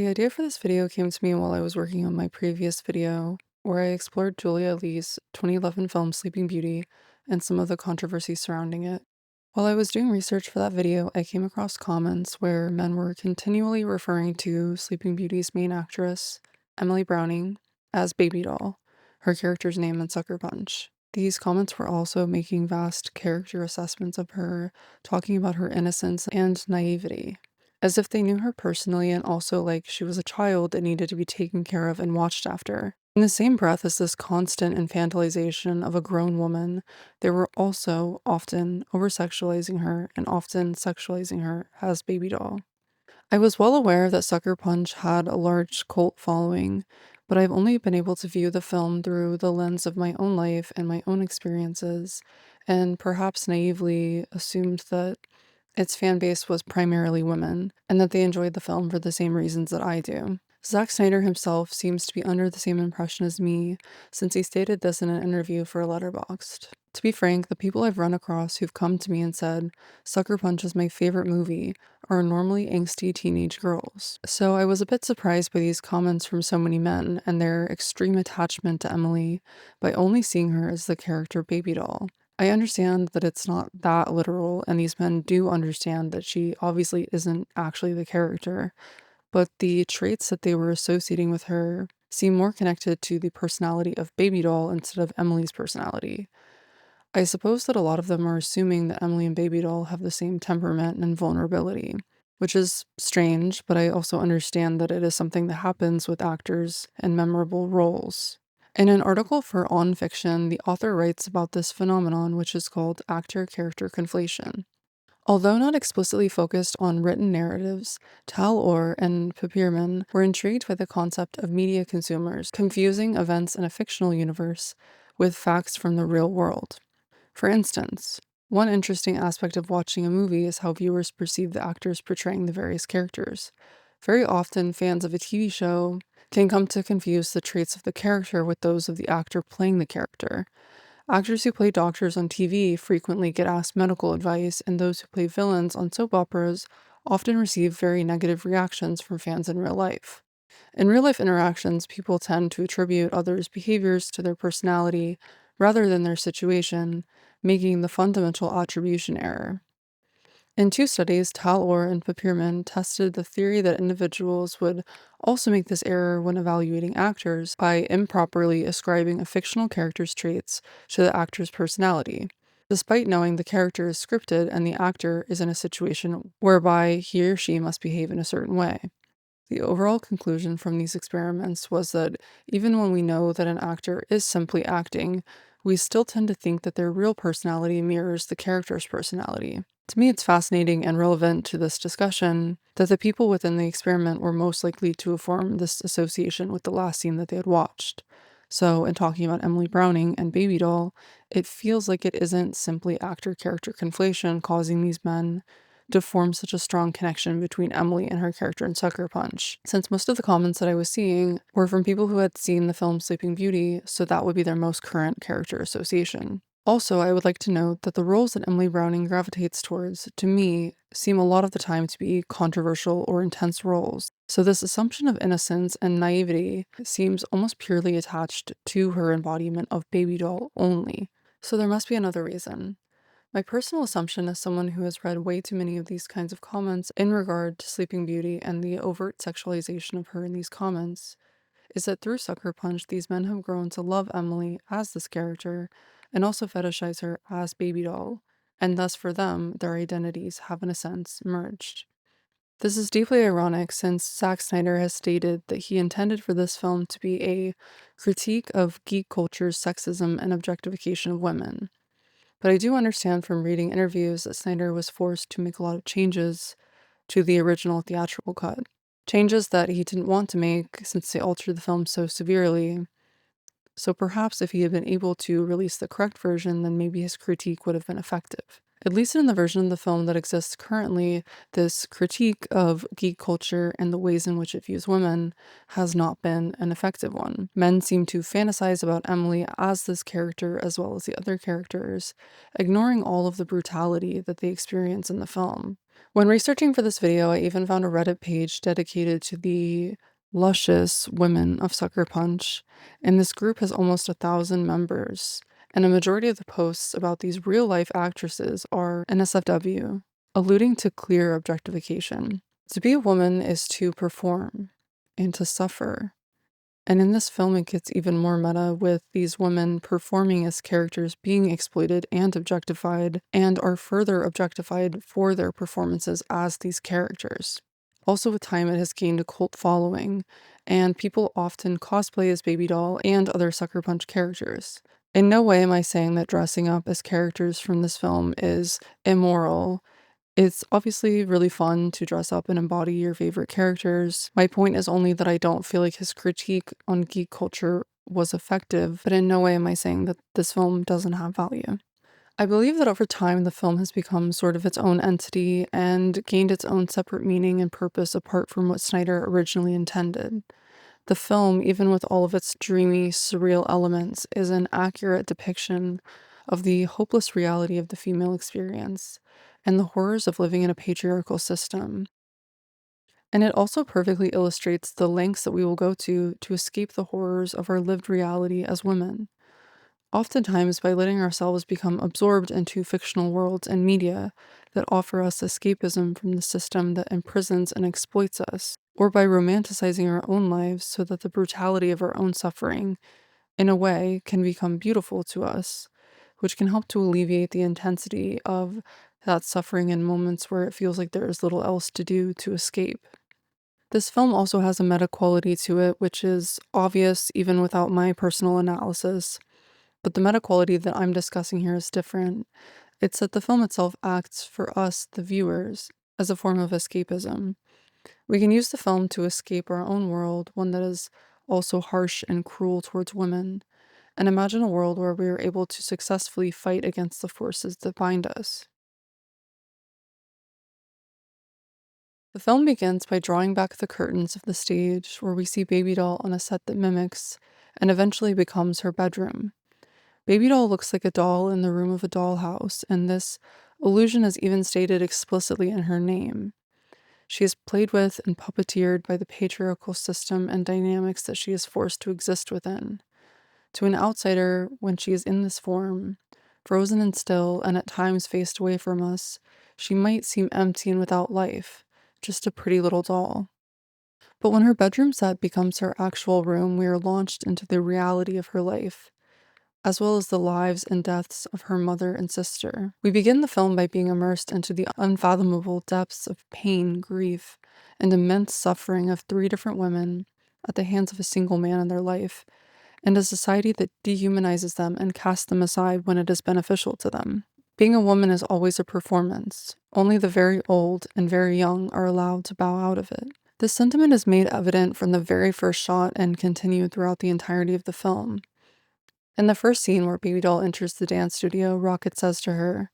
The idea for this video came to me while I was working on my previous video, where I explored Julia Lee's 2011 film Sleeping Beauty and some of the controversy surrounding it. While I was doing research for that video, I came across comments where men were continually referring to Sleeping Beauty's main actress, Emily Browning, as Baby Doll, her character's name in Sucker Punch. These comments were also making vast character assessments of her, talking about her innocence and naivety, as if they knew her personally and also like she was a child that needed to be taken care of and watched after. In the same breath as this constant infantilization of a grown woman, they were also often over-sexualizing her and often sexualizing her as Baby Doll. I was well aware that Sucker Punch had a large cult following, but I've only been able to view the film through the lens of my own life and my own experiences, and perhaps naively assumed that its fan base was primarily women, and that they enjoyed the film for the same reasons that I do. Zack Snyder himself seems to be under the same impression as me, since he stated this in an interview for Letterboxd. To be frank, the people I've run across who've come to me and said, Sucker Punch is my favorite movie, are normally angsty teenage girls. So I was a bit surprised by these comments from so many men and their extreme attachment to Emily by only seeing her as the character Baby Doll. I understand that it's not that literal, and these men do understand that she obviously isn't actually the character, but the traits that they were associating with her seem more connected to the personality of Baby Doll instead of Emily's personality. I suppose that a lot of them are assuming that Emily and Baby Doll have the same temperament and vulnerability, which is strange, but I also understand that it is something that happens with actors in memorable roles. In an article for On Fiction, the author writes about this phenomenon, which is called actor-character conflation. Although not explicitly focused on written narratives, Tal Orr and Papierman were intrigued by the concept of media consumers confusing events in a fictional universe with facts from the real world. For instance, one interesting aspect of watching a movie is how viewers perceive the actors portraying the various characters. Very often, fans of a TV show can come to confuse the traits of the character with those of the actor playing the character. Actors who play doctors on TV frequently get asked medical advice, and those who play villains on soap operas often receive very negative reactions from fans in real life. In real-life interactions, people tend to attribute others' behaviors to their personality rather than their situation, making the fundamental attribution error. In two studies, Tal Orr and Papierman tested the theory that individuals would also make this error when evaluating actors by improperly ascribing a fictional character's traits to the actor's personality, despite knowing the character is scripted and the actor is in a situation whereby he or she must behave in a certain way. The overall conclusion from these experiments was that even when we know that an actor is simply acting, we still tend to think that their real personality mirrors the character's personality. To me, it's fascinating and relevant to this discussion that the people within the experiment were most likely to have formed this association with the last scene that they had watched. So, in talking about Emily Browning and Baby Doll, it feels like it isn't simply actor-character conflation causing these men to form such a strong connection between Emily and her character in Sucker Punch, since most of the comments that I was seeing were from people who had seen the film Sleeping Beauty, so that would be their most current character association. Also, I would like to note that the roles that Emily Browning gravitates towards, to me, seem a lot of the time to be controversial or intense roles, so this assumption of innocence and naivety seems almost purely attached to her embodiment of Baby Doll only. So there must be another reason. My personal assumption as someone who has read way too many of these kinds of comments in regard to Sleeping Beauty and the overt sexualization of her in these comments is that through Sucker Punch, these men have grown to love Emily as this character and also fetishize her as Baby Doll, and thus for them, their identities have in a sense merged. This is deeply ironic since Zack Snyder has stated that he intended for this film to be a critique of geek culture's sexism and objectification of women. But I do understand from reading interviews that Snyder was forced to make a lot of changes to the original theatrical cut. Changes that he didn't want to make since they altered the film so severely. So perhaps if he had been able to release the correct version, then maybe his critique would have been effective. At least in the version of the film that exists currently, this critique of geek culture and the ways in which it views women has not been an effective one. Men seem to fantasize about Emily as this character as well as the other characters, ignoring all of the brutality that they experience in the film. When researching for this video, I even found a Reddit page dedicated to the luscious women of Sucker Punch, and this group has almost 1,000 members, and a majority of the posts about these real-life actresses are NSFW, alluding to clear objectification. To be a woman is to perform and to suffer. And in this film, it gets even more meta with these women performing as characters being exploited and objectified, and are further objectified for their performances as these characters. Also, with time, it has gained a cult following, and people often cosplay as Baby Doll and other Sucker Punch characters. In no way am I saying that dressing up as characters from this film is immoral. It's obviously really fun to dress up and embody your favorite characters. My point is only that I don't feel like his critique on geek culture was effective, but in no way am I saying that this film doesn't have value. I believe that over time, the film has become sort of its own entity and gained its own separate meaning and purpose apart from what Snyder originally intended. The film, even with all of its dreamy, surreal elements, is an accurate depiction of the hopeless reality of the female experience and the horrors of living in a patriarchal system. And it also perfectly illustrates the lengths that we will go to escape the horrors of our lived reality as women. Oftentimes, by letting ourselves become absorbed into fictional worlds and media that offer us escapism from the system that imprisons and exploits us, or by romanticizing our own lives so that the brutality of our own suffering, in a way, can become beautiful to us, which can help to alleviate the intensity of that suffering in moments where it feels like there is little else to do to escape. This film also has a meta quality to it, which is obvious even without my personal analysis. But the meta quality that I'm discussing here is different. It's that the film itself acts for us, the viewers, as a form of escapism. We can use the film to escape our own world, one that is also harsh and cruel towards women, and imagine a world where we are able to successfully fight against the forces that bind us. The film begins by drawing back the curtains of the stage, where we see Baby Doll on a set that mimics, and eventually becomes her bedroom. Baby Doll looks like a doll in the room of a dollhouse, and this illusion is even stated explicitly in her name. She is played with and puppeteered by the patriarchal system and dynamics that she is forced to exist within. To an outsider, when she is in this form, frozen and still, and at times faced away from us, she might seem empty and without life, just a pretty little doll. But when her bedroom set becomes her actual room, we are launched into the reality of her life, as well as the lives and deaths of her mother and sister. We begin the film by being immersed into the unfathomable depths of pain, grief, and immense suffering of 3 different women at the hands of a single man in their life, and a society that dehumanizes them and casts them aside when it is beneficial to them. Being a woman is always a performance. Only the very old and very young are allowed to bow out of it. This sentiment is made evident from the very first shot and continued throughout the entirety of the film. In the first scene where Baby Doll enters the dance studio, Rocket says to her,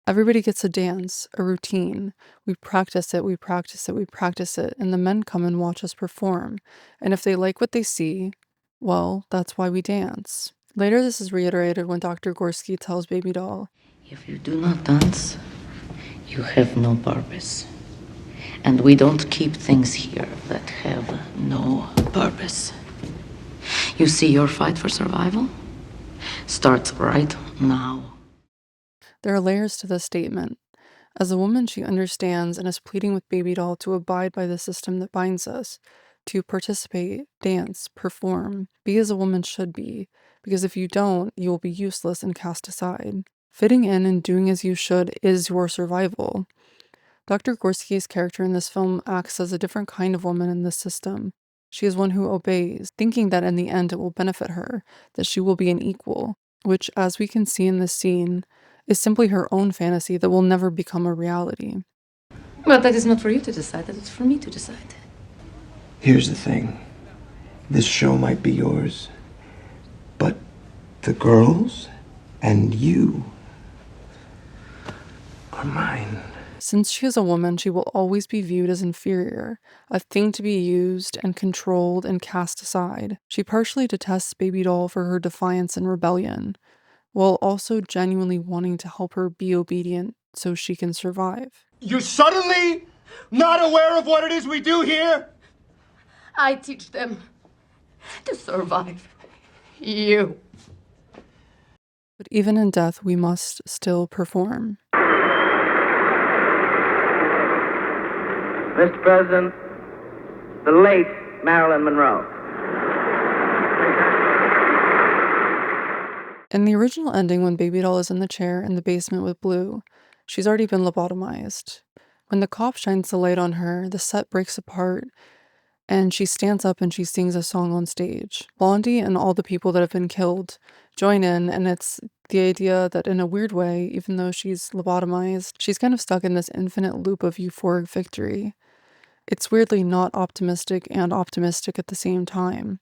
"Everybody gets a dance, a routine. We practice it, we practice it, we practice it, and the men come and watch us perform. And if they like what they see, well, that's why we dance." Later, this is reiterated when Dr. Gorski tells Baby Doll, "If you do not dance, you have no purpose. And we don't keep things here that have no purpose. You see your fight for survival starts right now." There are layers to this statement. As a woman, she understands and is pleading with Baby Doll to abide by the system that binds us, to participate, dance, perform, be as a woman should be, because if you don't, you will be useless and cast aside. Fitting in and doing as you should is your survival. Dr. Gorski's character in this film acts as a different kind of woman in this system. She is one who obeys, thinking that in the end it will benefit her, that she will be an equal, which, as we can see in this scene, is simply her own fantasy that will never become a reality. But that is not for you to decide, that is for me to decide. Here's the thing. This show might be yours, but the girls and you are mine. Since she is a woman, she will always be viewed as inferior, a thing to be used and controlled and cast aside. She partially detests Baby Doll for her defiance and rebellion, while also genuinely wanting to help her be obedient so she can survive. You're suddenly not aware of what it is we do here? I teach them to survive. You. But even in death, we must still perform. Mr. President, the late Marilyn Monroe. In the original ending, when Baby Doll is in the chair in the basement with Blue, she's already been lobotomized. When the cop shines the light on her, the set breaks apart, and she stands up and she sings a song on stage. Blondie and all the people that have been killed join in, and it's the idea that in a weird way, even though she's lobotomized, she's kind of stuck in this infinite loop of euphoric victory. It's weirdly not optimistic and optimistic at the same time.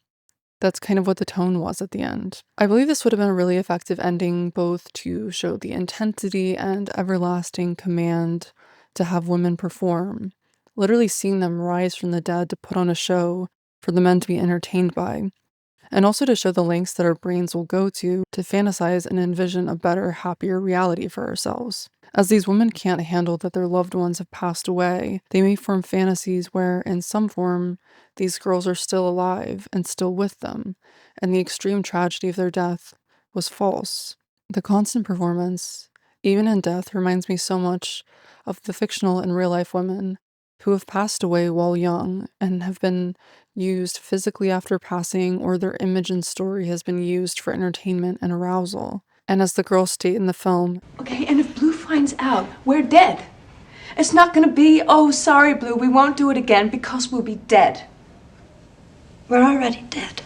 That's kind of what the tone was at the end. I believe this would have been a really effective ending, both to show the intensity and everlasting command to have women perform, literally seeing them rise from the dead to put on a show for the men to be entertained by, and also to show the lengths that our brains will go to fantasize and envision a better, happier reality for ourselves. As these women can't handle that their loved ones have passed away, they may form fantasies where, in some form, these girls are still alive and still with them, and the extreme tragedy of their death was false. The constant performance, even in death, reminds me so much of the fictional and real-life women who have passed away while young and have been used physically after passing, or their image and story has been used for entertainment and arousal. And as the girls state in the film, okay, and if Blue finds out, we're dead. It's not gonna be, oh, sorry, Blue, we won't do it again, because we'll be dead. We're already dead.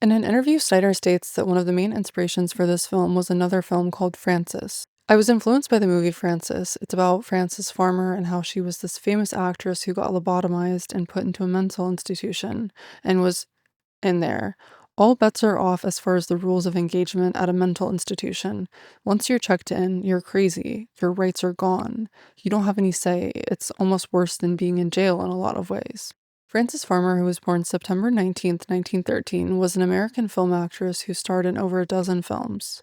in an interview, Snyder states that one of the main inspirations for this film was another film called Frances. I was influenced by the movie Frances. It's about Frances Farmer and how she was this famous actress who got lobotomized and put into a mental institution and was in there. All bets are off as far as the rules of engagement at a mental institution. Once you're checked in, you're crazy. Your rights are gone. You don't have any say. It's almost worse than being in jail in a lot of ways. Frances Farmer, who was born September 19th, 1913, was an American film actress who starred in over a dozen films.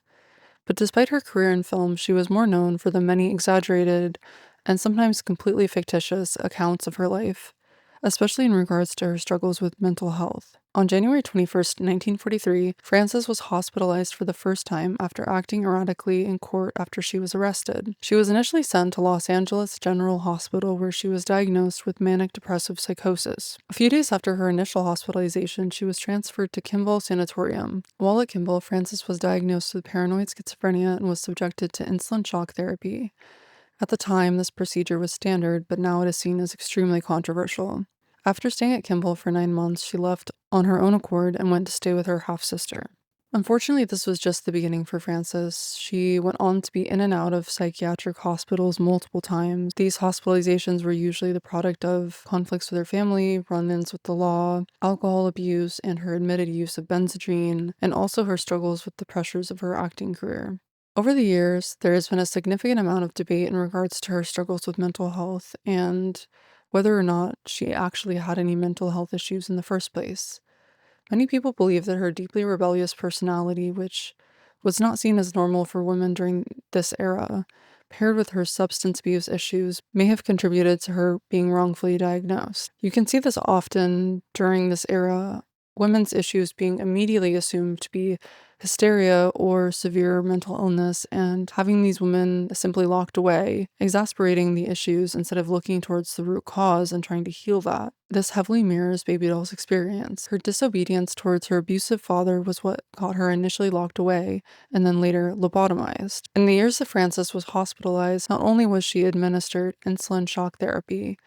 But despite her career in film, she was more known for the many exaggerated and sometimes completely fictitious accounts of her life, especially in regards to her struggles with mental health. On January 21st, 1943, Frances was hospitalized for the first time after acting erratically in court after she was arrested. She was initially sent to Los Angeles General Hospital, where she was diagnosed with manic depressive psychosis. A few days after her initial hospitalization, she was transferred to Kimball Sanatorium. While at Kimball, Frances was diagnosed with paranoid schizophrenia and was subjected to insulin shock therapy. At the time, this procedure was standard, but now it is seen as extremely controversial. After staying at Kimball for 9 months, she left on her own accord and went to stay with her half-sister. Unfortunately, this was just the beginning for Frances. She went on to be in and out of psychiatric hospitals multiple times. These hospitalizations were usually the product of conflicts with her family, run-ins with the law, alcohol abuse, and her admitted use of Benzedrine, and also her struggles with the pressures of her acting career. Over the years, there has been a significant amount of debate in regards to her struggles with mental health and whether or not she actually had any mental health issues in the first place. Many people believe that her deeply rebellious personality, which was not seen as normal for women during this era, paired with her substance abuse issues, may have contributed to her being wrongfully diagnosed. You can see this often during this era, women's issues being immediately assumed to be hysteria or severe mental illness, and having these women simply locked away, exasperating the issues instead of looking towards the root cause and trying to heal that. This heavily mirrors Baby Doll's experience. Her disobedience towards her abusive father was what got her initially locked away and then later lobotomized. In the years that Frances was hospitalized, not only was she administered insulin shock therapy,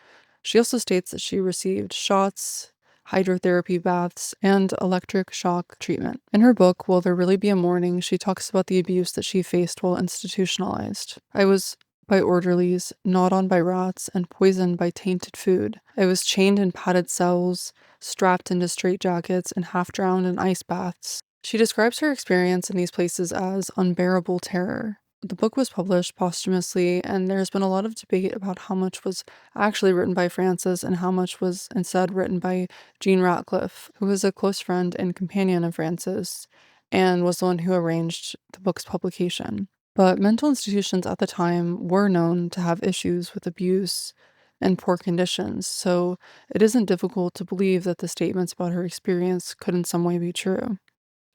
she also states that she received shots, hydrotherapy baths, and electric shock treatment. In her book, Will There Really Be a Morning, she talks about the abuse that she faced while institutionalized. I was by orderlies, gnawed on by rats, and poisoned by tainted food. I was chained in padded cells, strapped into straitjackets, and half drowned in ice baths. She describes her experience in these places as unbearable terror. The book was published posthumously, and there's been a lot of debate about how much was actually written by Frances and how much was instead written by Jean Ratcliffe, who was a close friend and companion of Frances, and was the one who arranged the book's publication. But mental institutions at the time were known to have issues with abuse and poor conditions, so it isn't difficult to believe that the statements about her experience could in some way be true.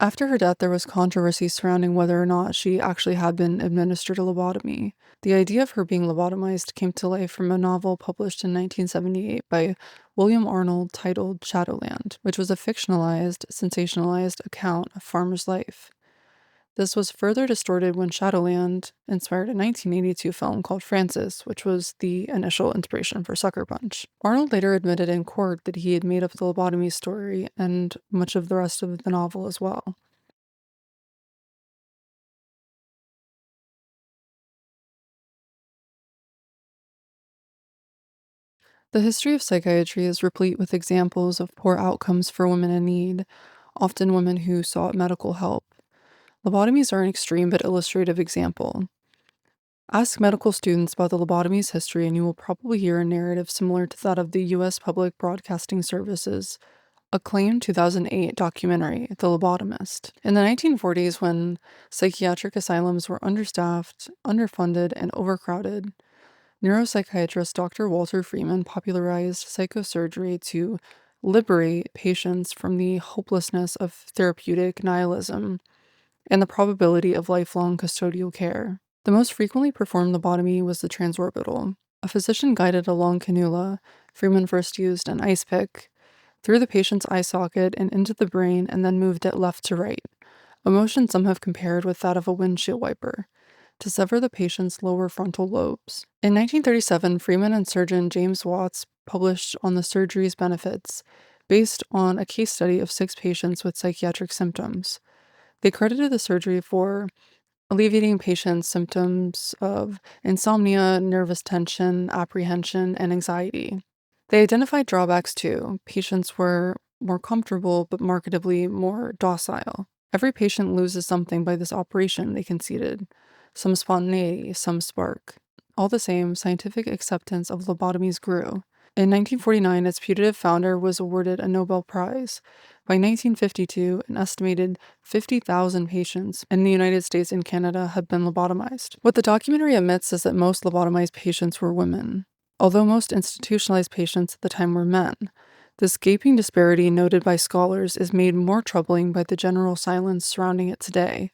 After her death, there was controversy surrounding whether or not she actually had been administered a lobotomy. The idea of her being lobotomized came to life from a novel published in 1978 by William Arnold titled Shadowland, which was a fictionalized, sensationalized account of farmer's life. This was further distorted when Shadowland inspired a 1982 film called Frances, which was the initial inspiration for Sucker Punch. Arnold later admitted in court that he had made up the lobotomy story and much of the rest of the novel as well. The history of psychiatry is replete with examples of poor outcomes for women in need, often women who sought medical help. Lobotomies are an extreme but illustrative example. Ask medical students about the lobotomy's history, and you will probably hear a narrative similar to that of the U.S. Public Broadcasting Service's acclaimed 2008 documentary, The Lobotomist. In the 1940s, when psychiatric asylums were understaffed, underfunded, and overcrowded, neuropsychiatrist Dr. Walter Freeman popularized psychosurgery to liberate patients from the hopelessness of therapeutic nihilism and the probability of lifelong custodial care. The most frequently performed lobotomy was the transorbital. A physician guided a long cannula. Freeman first used an ice pick through the patient's eye socket and into the brain, and then moved it left to right, a motion some have compared with that of a windshield wiper, to sever the patient's lower frontal lobes. In 1937, Freeman and surgeon James Watts published on the surgery's benefits, based on a case study of 6 patients with psychiatric symptoms. They credited the surgery for alleviating patients' symptoms of insomnia, nervous tension, apprehension, and anxiety. They identified drawbacks too. Patients were more comfortable but markedly more docile. Every patient loses something by this operation, they conceded. Some spontaneity, some spark. All the same, scientific acceptance of lobotomies grew. In 1949, its putative founder was awarded a Nobel Prize. By 1952, an estimated 50,000 patients in the United States and Canada had been lobotomized. What the documentary admits is that most lobotomized patients were women, although most institutionalized patients at the time were men. This gaping disparity noted by scholars is made more troubling by the general silence surrounding it today.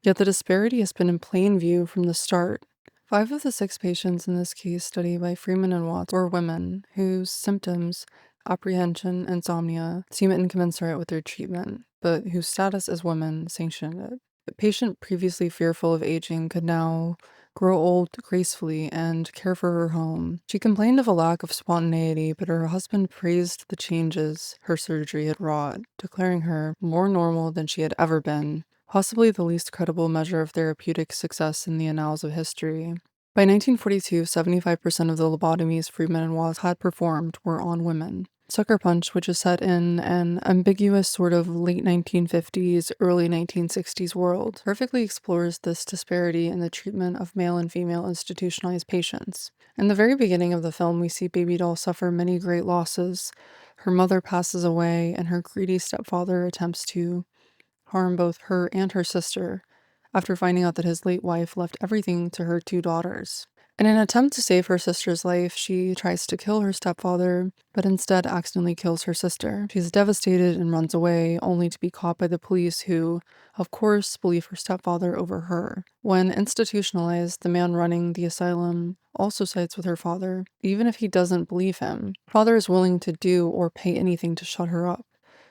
Yet the disparity has been in plain view from the start. 5 of the 6 patients in this case study by Freeman and Watts were women whose symptoms, apprehension, insomnia, seem incommensurate with their treatment, but whose status as women sanctioned it. The patient previously fearful of aging could now grow old gracefully and care for her home. She complained of a lack of spontaneity, but her husband praised the changes her surgery had wrought, declaring her more normal than she had ever been, possibly the least credible measure of therapeutic success in the annals of history. By 1942, 75% of the lobotomies Freeman and Watts had performed were on women. Sucker Punch, which is set in an ambiguous sort of late 1950s, early 1960s world, perfectly explores this disparity in the treatment of male and female institutionalized patients. In the very beginning of the film, we see Baby Doll suffer many great losses. Her mother passes away, and her greedy stepfather attempts to harm both her and her sister after finding out that his late wife left everything to her 2 daughters. In an attempt to save her sister's life, she tries to kill her stepfather, but instead accidentally kills her sister. She's devastated and runs away, only to be caught by the police who, of course, believe her stepfather over her. When institutionalized, the man running the asylum also sides with her father, even if he doesn't believe him. Father is willing to do or pay anything to shut her up,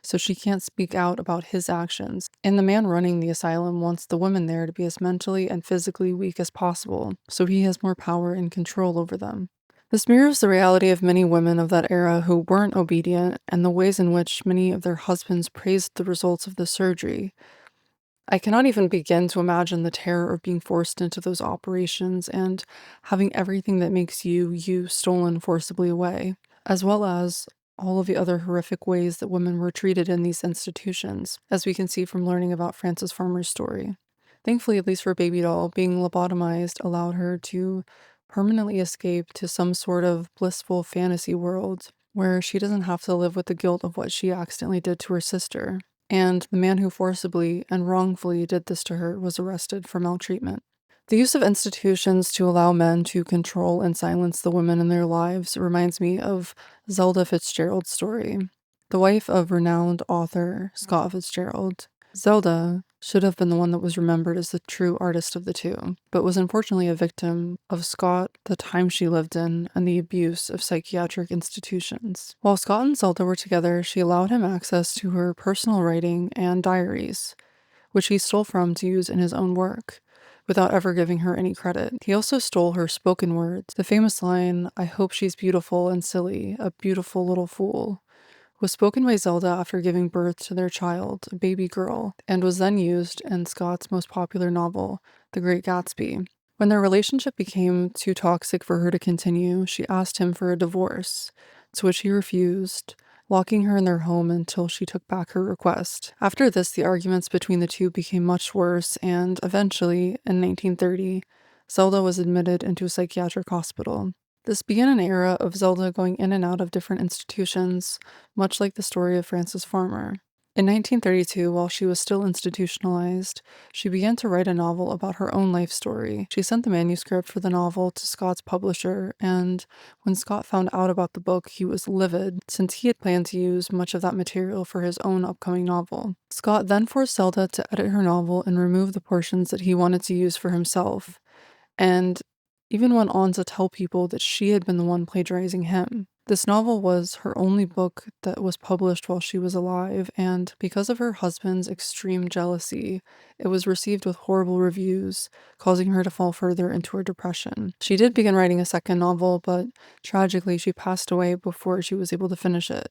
so she can't speak out about his actions. And the man running the asylum wants the women there to be as mentally and physically weak as possible, so he has more power and control over them. This mirrors the reality of many women of that era who weren't obedient and the ways in which many of their husbands praised the results of the surgery. I cannot even begin to imagine the terror of being forced into those operations and having everything that makes you stolen forcibly away, as well as all of the other horrific ways that women were treated in these institutions, as we can see from learning about Frances Farmer's story. Thankfully, at least for Baby Doll, being lobotomized allowed her to permanently escape to some sort of blissful fantasy world where she doesn't have to live with the guilt of what she accidentally did to her sister. And the man who forcibly and wrongfully did this to her was arrested for maltreatment. The use of institutions to allow men to control and silence the women in their lives reminds me of Zelda Fitzgerald's story, the wife of renowned author Scott Fitzgerald. Zelda should have been the one that was remembered as the true artist of the two, but was unfortunately a victim of Scott, the time she lived in, and the abuse of psychiatric institutions. While Scott and Zelda were together, she allowed him access to her personal writing and diaries, which he stole from to use in his own work, without ever giving her any credit. He also stole her spoken words. The famous line, "I hope she's beautiful and silly, a beautiful little fool," was spoken by Zelda after giving birth to their child, a baby girl, and was then used in Scott's most popular novel, The Great Gatsby. When their relationship became too toxic for her to continue, she asked him for a divorce, to which he refused, locking her in their home until she took back her request. After this, the arguments between the two became much worse, and eventually, in 1930, Zelda was admitted into a psychiatric hospital. This began an era of Zelda going in and out of different institutions, much like the story of Frances Farmer. In 1932, while she was still institutionalized, she began to write a novel about her own life story. She sent the manuscript for the novel to Scott's publisher, and when Scott found out about the book, he was livid, since he had planned to use much of that material for his own upcoming novel. Scott then forced Zelda to edit her novel and remove the portions that he wanted to use for himself, and even went on to tell people that she had been the one plagiarizing him. This novel was her only book that was published while she was alive, and because of her husband's extreme jealousy, it was received with horrible reviews, causing her to fall further into her depression. She did begin writing a second novel, but tragically she passed away before she was able to finish it.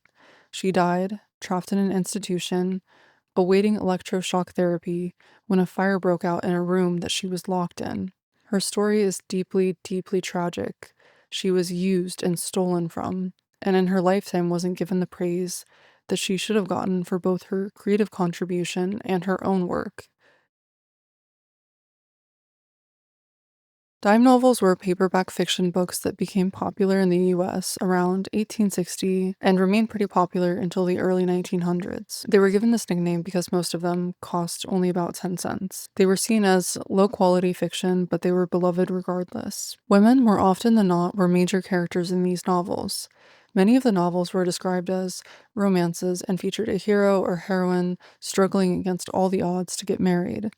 She died, trapped in an institution, awaiting electroshock therapy, when a fire broke out in a room that she was locked in. Her story is deeply, deeply tragic. She was used and stolen from, and in her lifetime wasn't given the praise that she should have gotten for both her creative contribution and her own work. Dime novels were paperback fiction books that became popular in the US around 1860 and remained pretty popular until the early 1900s. They were given this nickname because most of them cost only about 10 cents. They were seen as low-quality fiction, but they were beloved regardless. Women, more often than not, were major characters in these novels. Many of the novels were described as romances and featured a hero or heroine struggling against all the odds to get married.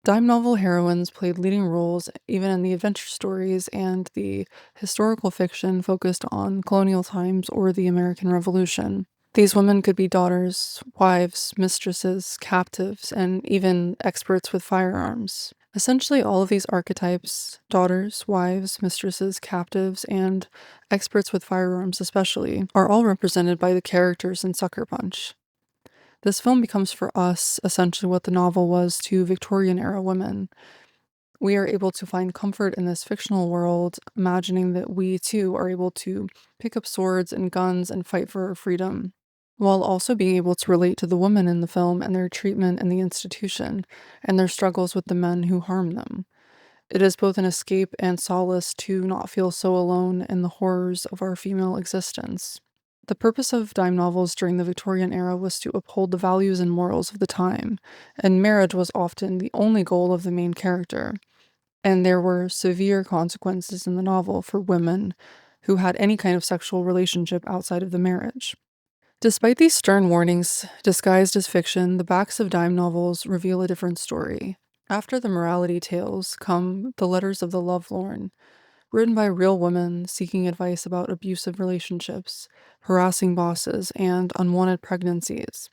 Dime novel heroines played leading roles even in the adventure stories and the historical fiction focused on colonial times or the American Revolution. These women could be daughters, wives, mistresses, captives, and even experts with firearms. Essentially, all of these archetypes, daughters, wives, mistresses, captives, and experts with firearms especially, are all represented by the characters in Sucker Punch. This film becomes for us essentially what the novel was to Victorian-era women. We are able to find comfort in this fictional world, imagining that we too are able to pick up swords and guns and fight for our freedom, while also being able to relate to the women in the film and their treatment in the institution, and their struggles with the men who harm them. It is both an escape and solace to not feel so alone in the horrors of our female existence. The purpose of dime novels during the Victorian era was to uphold the values and morals of the time, and marriage was often the only goal of the main character, and there were severe consequences in the novel for women who had any kind of sexual relationship outside of the marriage. Despite these stern warnings disguised as fiction, the backs of dime novels reveal a different story. After the morality tales come the letters of the lovelorn, written by real women seeking advice about abusive relationships, harassing bosses, and unwanted pregnancies.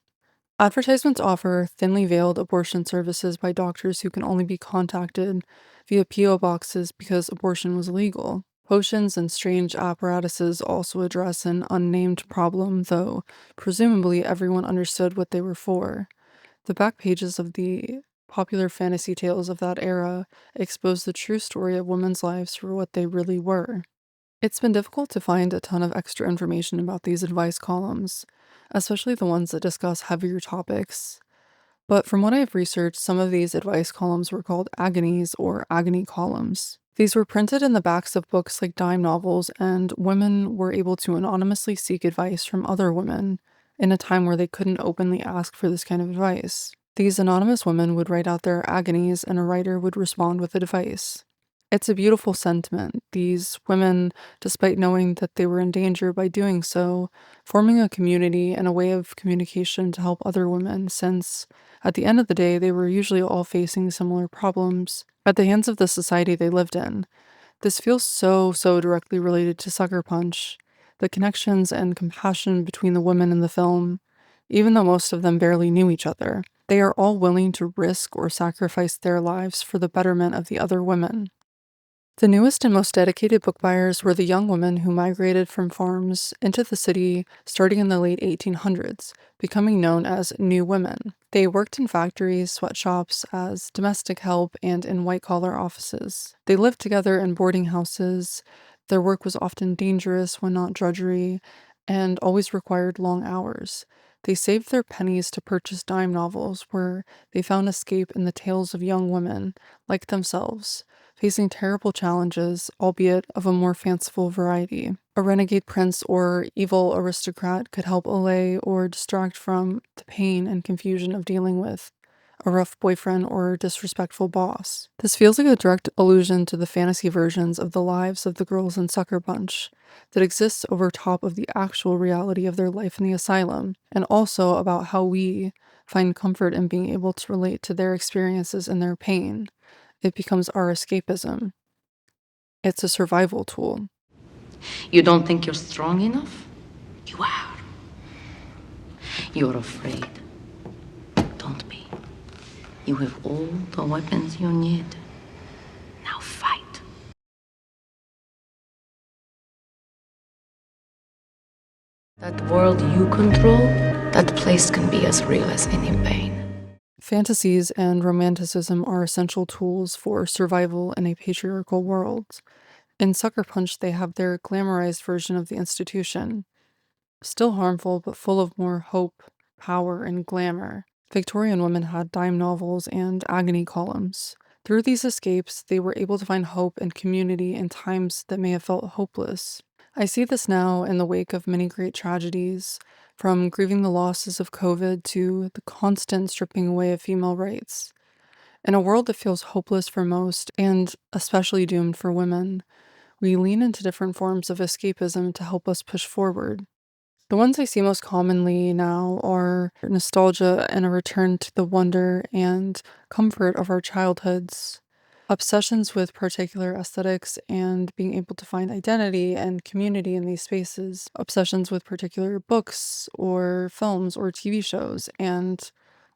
Advertisements offer thinly veiled abortion services by doctors who can only be contacted via P.O. boxes because abortion was illegal. Potions and strange apparatuses also address an unnamed problem, though presumably everyone understood what they were for. The back pages of the popular fantasy tales of that era expose the true story of women's lives for what they really were. It's been difficult to find a ton of extra information about these advice columns, especially the ones that discuss heavier topics. But from what I've researched, some of these advice columns were called agonies or agony columns. These were printed in the backs of books like dime novels, and women were able to anonymously seek advice from other women in a time where they couldn't openly ask for this kind of advice. These anonymous women would write out their agonies, and a writer would respond with advice. It's a beautiful sentiment. These women, despite knowing that they were in danger by doing so, forming a community and a way of communication to help other women, since at the end of the day, they were usually all facing similar problems at the hands of the society they lived in. This feels so directly related to Sucker Punch. The connections and compassion between the women in the film, even though most of them barely knew each other, they are all willing to risk or sacrifice their lives for the betterment of the other women. The newest and most dedicated book buyers were the young women who migrated from farms into the city starting in the late 1800s, becoming known as New Women. They worked in factories, sweatshops, as domestic help, and in white-collar offices. They lived together in boarding houses. Their work was often dangerous when not drudgery, and always required long hours. They saved their pennies to purchase dime novels, where they found escape in the tales of young women, like themselves, facing terrible challenges, albeit of a more fanciful variety. A renegade prince or evil aristocrat could help allay or distract from the pain and confusion of dealing with a rough boyfriend or disrespectful boss. This feels like a direct allusion to the fantasy versions of the lives of the girls in Sucker Punch that exists over top of the actual reality of their life in the asylum, and also about how we find comfort in being able to relate to their experiences and their pain. It becomes our escapism. It's a survival tool. You don't think you're strong enough? You are. You're afraid. Don't be. You have all the weapons you need. Now fight. That world you control, that place can be as real as any pain. Fantasies and romanticism are essential tools for survival in a patriarchal world. In Sucker Punch, they have their glamorized version of the institution, still harmful but full of more hope, power, and glamour. Victorian women had dime novels and agony columns. Through these escapes, they were able to find hope and community in times that may have felt hopeless. I see this now in the wake of many great tragedies, from grieving the losses of COVID to the constant stripping away of female rights. In a world that feels hopeless for most, and especially doomed for women, we lean into different forms of escapism to help us push forward. The ones I see most commonly now are nostalgia and a return to the wonder and comfort of our childhoods, obsessions with particular aesthetics and being able to find identity and community in these spaces, obsessions with particular books or films or TV shows, and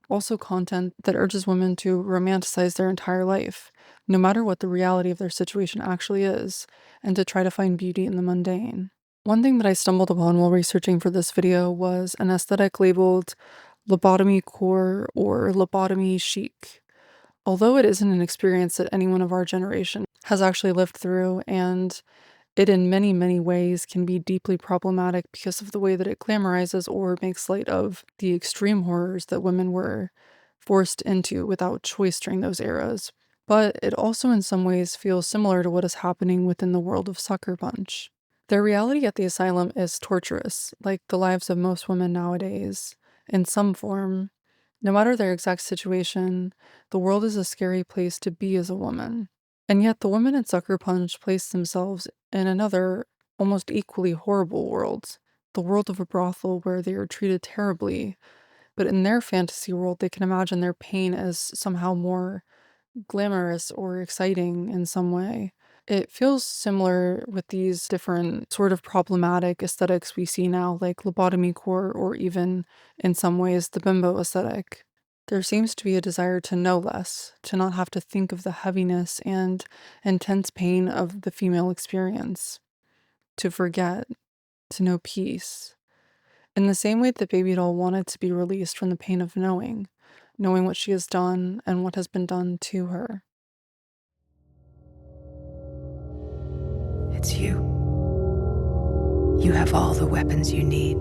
also content that urges women to romanticize their entire life, no matter what the reality of their situation actually is, and to try to find beauty in the mundane. One thing that I stumbled upon while researching for this video was an aesthetic labeled lobotomy core or lobotomy chic. Although it isn't an experience that anyone of our generation has actually lived through, and it in many ways can be deeply problematic because of the way that it glamorizes or makes light of the extreme horrors that women were forced into without choice during those eras. But it also in some ways feels similar to what is happening within the world of Sucker Punch. Their reality at the asylum is torturous, like the lives of most women nowadays, in some form. No matter their exact situation, the world is a scary place to be as a woman. And yet the women in Sucker Punch place themselves in another, almost equally horrible world, the world of a brothel where they are treated terribly, but in their fantasy world they can imagine their pain as somehow more glamorous or exciting in some way. It feels similar with these different sort of problematic aesthetics we see now, like lobotomy core or even, in some ways, the bimbo aesthetic. There seems to be a desire to know less, to not have to think of the heaviness and intense pain of the female experience, to forget, to know peace. In the same way that Baby Doll wanted to be released from the pain of knowing what she has done and what has been done to her. It's you. You have all the weapons you need.